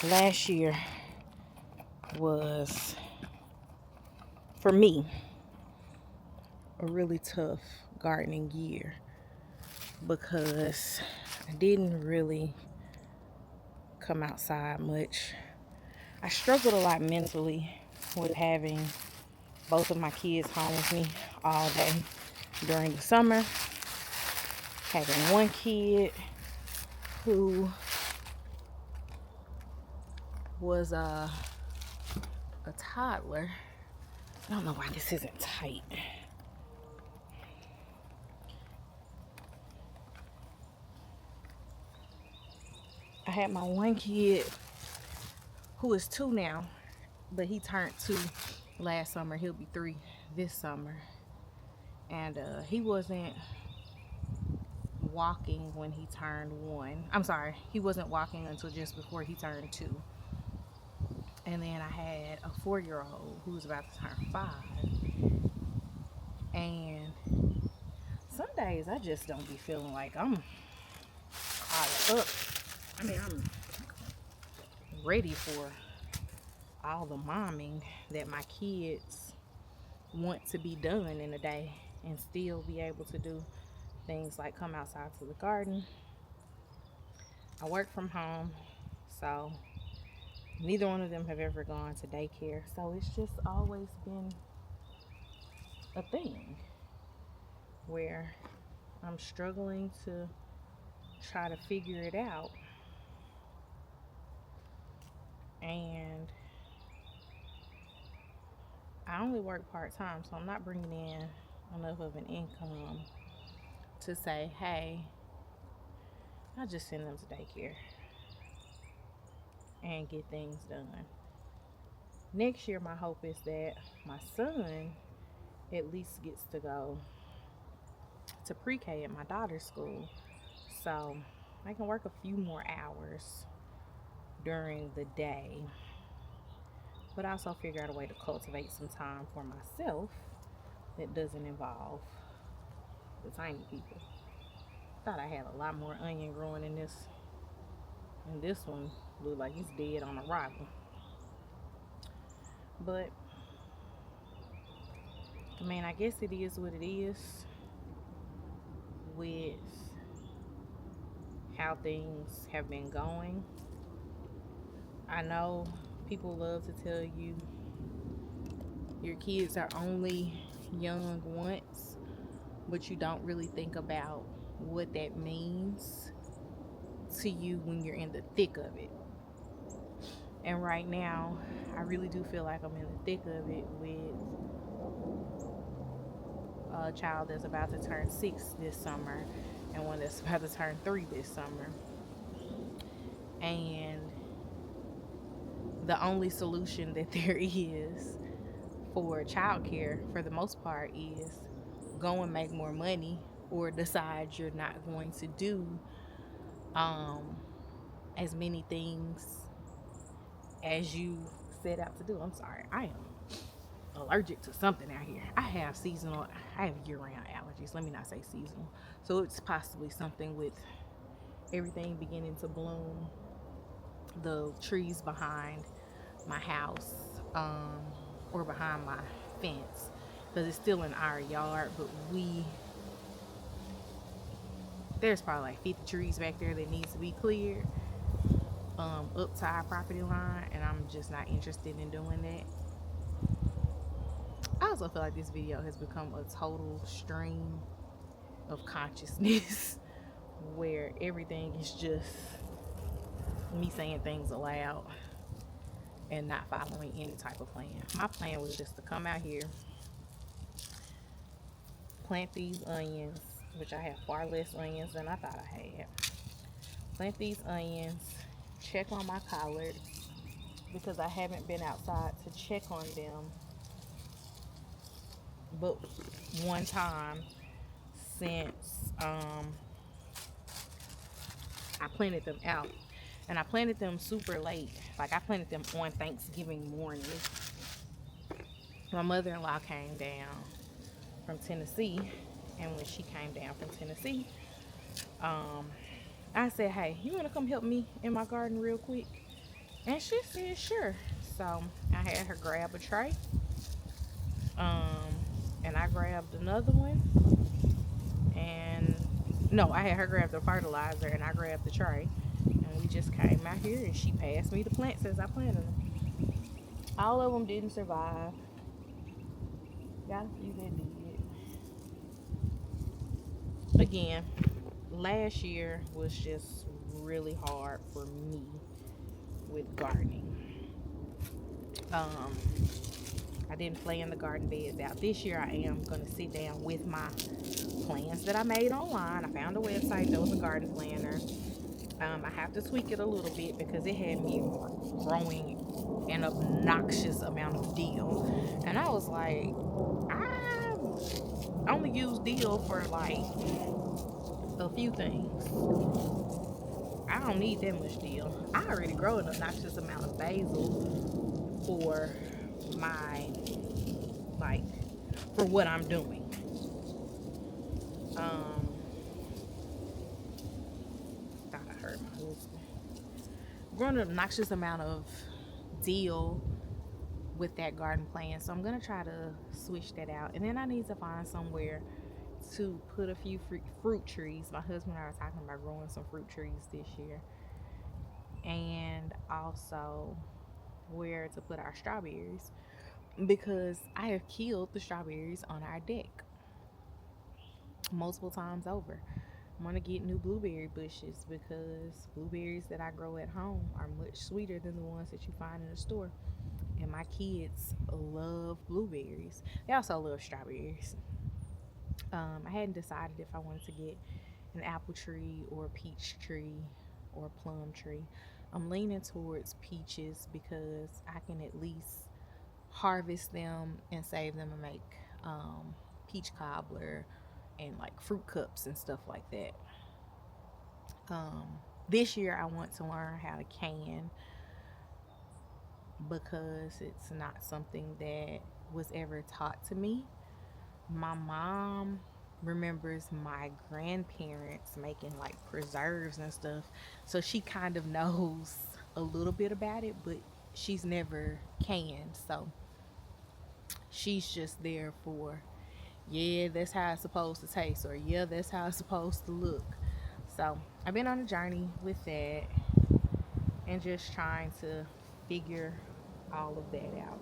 last year was, for me, a really tough gardening year because I didn't really come outside much. I struggled a lot mentally with having both of my kids home with me all day during the summer. Having one kid who was a toddler. I don't know why this isn't tight. I had my one kid who is 2 now, but he turned 2 last summer. He'll be 3 this summer. And he wasn't walking when he turned 1. I'm sorry, he wasn't walking until just before he turned 2. And then I had a 4-year-old who was about to turn 5. And some days I just don't be feeling like I'm caught up. I mean, I'm ready for all the momming that my kids want to be done in a day and still be able to do things like come outside to the garden. I work from home, so neither one of them have ever gone to daycare. So it's just always been a thing where I'm struggling to try to figure it out. And I only work part-time, so I'm not bringing in enough of an income to say, hey, I'll just send them to daycare and get things done. Next year, my hope is that my son at least gets to go to pre-K at my daughter's school, so I can work a few more hours during the day, but also figure out a way to cultivate some time for myself that doesn't involve the tiny people. Thought I had a lot more onion growing in this, and this one looked like it's dead on arrival. But I mean, I guess it is what it is with how things have been going. I know people love to tell you your kids are only young once, but you don't really think about what that means to you when you're in the thick of it. And right now, I really do feel like I'm in the thick of it with a child that's about to turn 6 this summer and one that's about to turn 3 this summer. And the only solution that there is for childcare, for the most part, is go and make more money or decide you're not going to do as many things as you set out to do. I'm sorry, I am allergic to something out here. I have year-round allergies. Let me not say seasonal. So it's possibly something with everything beginning to bloom, the trees behind my house, or behind my fence, because it's still in our yard, but there's probably like 50 trees back there that needs to be cleared up to our property line, and I'm just not interested in doing that. I also feel like this video has become a total stream of consciousness where everything is just me saying things aloud and not following any type of plan. My plan was just to come out here, plant these onions, which I have far less onions than I thought I had. Plant these onions, check on my collards because I haven't been outside to check on them but one time since I planted them out. And I planted them super late. Like I planted them on Thanksgiving morning. My mother-in-law came down from Tennessee, and when she came down from Tennessee, I said, hey, you want to come help me in my garden real quick? And she said, sure. So I had her grab a tray. Um, and I grabbed another one. And no, I had her grab the fertilizer and I grabbed the tray. And we just came out here and she passed me the plants as I planted them. All of them didn't survive. Got a few that did. Again, last year was just really hard for me with gardening. Um, I didn't plan the garden beds out. This year I am going to sit down with my plans that I made online. I found a website that was a garden planner. I have to tweak it a little bit because it had me growing an obnoxious amount of dill. And I was like, I only use dill for like a few things. I don't need that much dill. I already grow an obnoxious amount of basil for my, like, for what I'm doing. Um, thought I heard my husband. Growing an obnoxious amount of dill with that garden plan, so I'm gonna try to switch that out. And then I need to find somewhere to put a few fruit trees. My husband and I were talking about growing some fruit trees this year, and also where to put our strawberries because I have killed the strawberries on our deck multiple times over. I'm gonna get new blueberry bushes because blueberries that I grow at home are much sweeter than the ones that you find in the store. And my kids love blueberries. They also love strawberries. I hadn't decided if I wanted to get an apple tree or a peach tree or a plum tree. I'm leaning towards peaches because I can at least harvest them and save them and make peach cobbler and like fruit cups and stuff like that. Um, this year I want to learn how to can because it's not something that was ever taught to me. My mom remembers my grandparents making like preserves and stuff, so she kind of knows a little bit about it, but she's never canned. So she's just there for, yeah, that's how it's supposed to taste, or yeah, that's how it's supposed to look. So I've been on a journey with that and just trying to figure all of that out.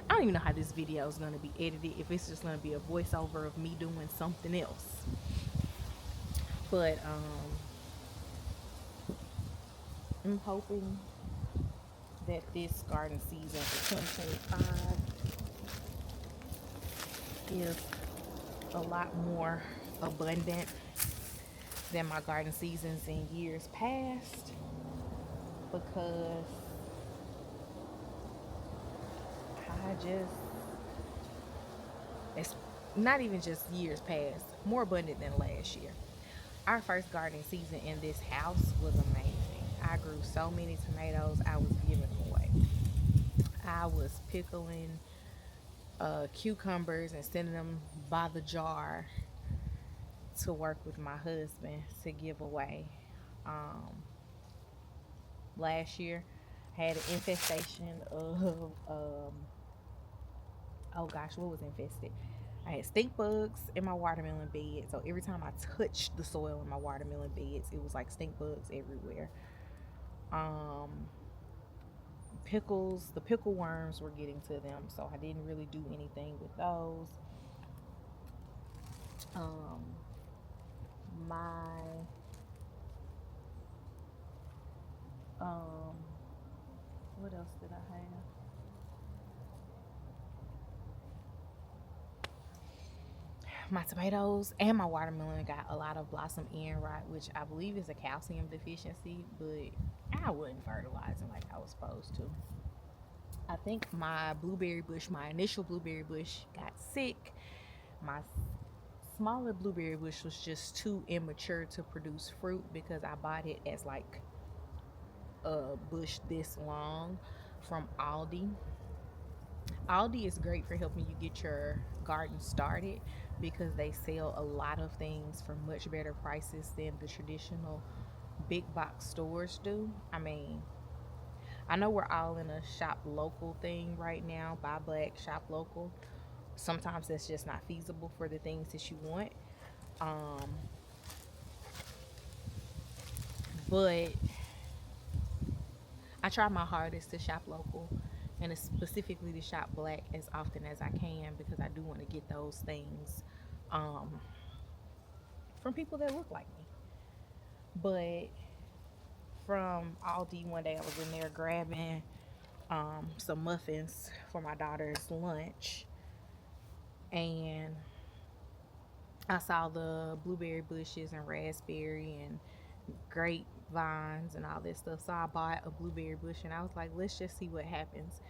I don't even know how this video is going to be edited, if it's just going to be a voiceover of me doing something else. But I'm hoping that this garden season for 2025 is a lot more abundant than my garden seasons in years past, because I just, it's not even just years past, more abundant than last year. Our first gardening season in this house was amazing. I grew so many tomatoes, I was giving them away. I was pickling cucumbers and sending them by the jar to work with my husband to give away. Um, Last year, I had an infestation of oh gosh, what was infested? I had stink bugs in my watermelon bed. So every time I touched the soil in my watermelon beds, it was like stink bugs everywhere. Um, Pickles, the pickle worms were getting to them, so I didn't really do anything with those. Um, my um, what else did I have? My tomatoes and my watermelon got a lot of blossom end rot, which I believe is a calcium deficiency, but I wasn't fertilizing like I was supposed to. I think my blueberry bush, my initial blueberry bush, got sick. My smaller blueberry bush was just too immature to produce fruit because I bought it as like a bush this long from Aldi. Aldi is great for helping you get your garden started because they sell a lot of things for much better prices than the traditional big box stores do. I mean, I know we're all in a shop local thing right now. Buy black, shop local. Sometimes that's just not feasible for the things that you want. Um, but I try my hardest to shop local and specifically to shop black as often as I can because I do want to get those things um, from people that look like me. But from Aldi one day, I was in there grabbing some muffins for my daughter's lunch, and I saw the blueberry bushes and raspberry and grapevines and all this stuff. So I bought a blueberry bush and I was like, let's just see what happens.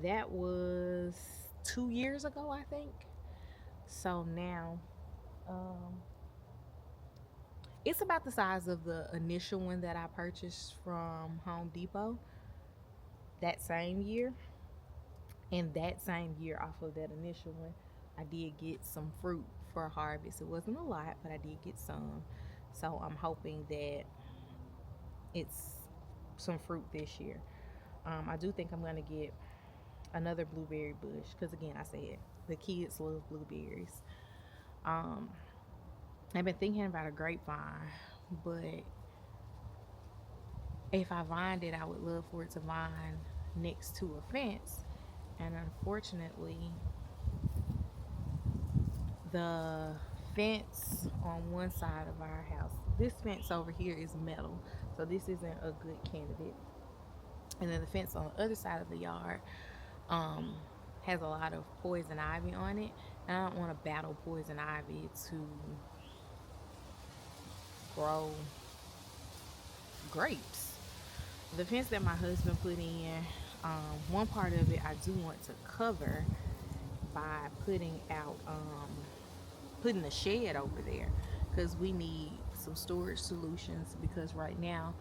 That was 2 years ago, I think. So now, um, it's about the size of the initial one that I purchased from Home Depot that same year. And that same year, off of that initial one, I did get some fruit for harvest. It wasn't a lot, but I did get some. So I'm hoping that it's some fruit this year. I do think I'm going to get another blueberry bush because, again, I said the kids love blueberries. Um, I've been thinking about a grapevine, but if I vined it, I would love for it to vine next to a fence. And unfortunately, the fence on one side of our house, this fence over here is metal, so this isn't a good candidate. And then the fence on the other side of the yard um, has a lot of poison ivy on it, and I don't want to battle poison ivy to grow grapes. The fence that my husband put in, one part of it I do want to cover by putting a shed over there because we need some storage solutions because right now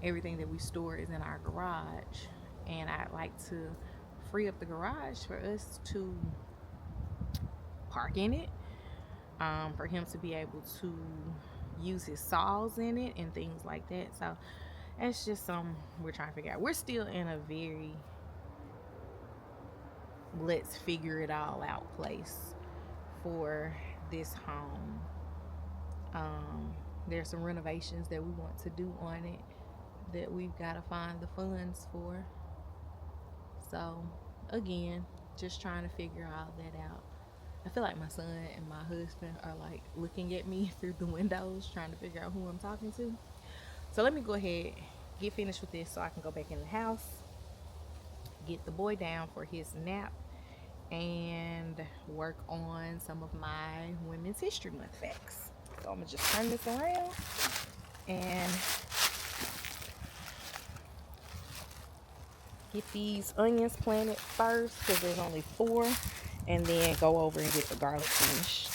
everything that we store is in our garage, and I'd like to free up the garage for us to park in it, for him to be able to use his saws in it and things like that. So it's just something we're trying to figure out. We're still in a very let's figure it all out place for this home. There's some renovations that we want to do on it that we've got to find the funds for. So, again, just trying to figure all that out. I feel like my son and my husband are like looking at me through the windows trying to figure out who I'm talking to. So, let me go ahead, get finished with this so I can go back in the house, get the boy down for his nap, and work on some of my Women's History Month facts. So I'm gonna just turn this around and get these onions planted first because there's only 4, and then go over and get the garlic finished.